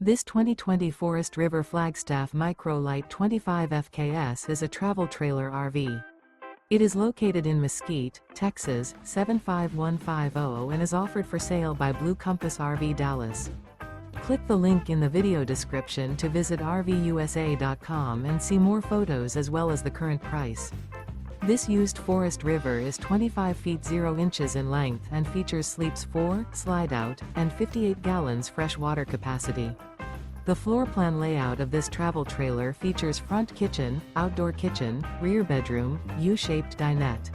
This 2020 Forest River Flagstaff Micro Lite 25 FKS is a travel trailer RV. It is located in Mesquite, Texas, 75150 and is offered for sale by Blue Compass RV Dallas. Click the link in the video description to visit RVUSA.com and see more photos as well as the current price. This used Forest River is 25 feet 0 inches in length and features sleeps 4, Slideout, and 58 gallons fresh water capacity. The floor plan layout of this travel trailer features front kitchen, outdoor kitchen, rear bedroom, U-shaped dinette.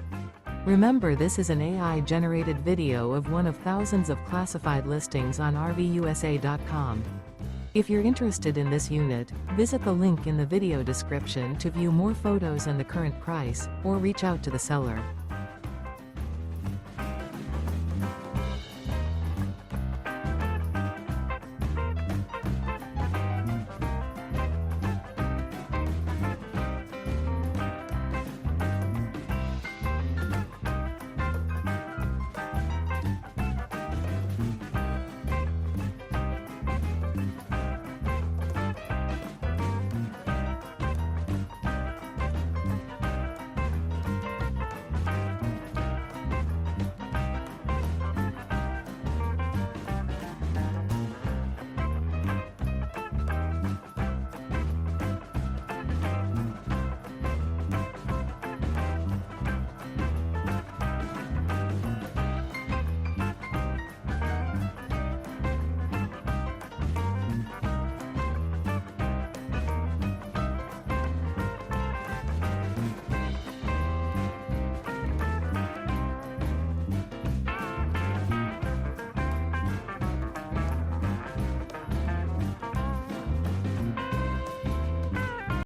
Remember, this is an AI-generated video of one of thousands of classified listings on RVUSA.com. If you're interested in this unit, visit the link in the video description to view more photos and the current price, or reach out to the seller.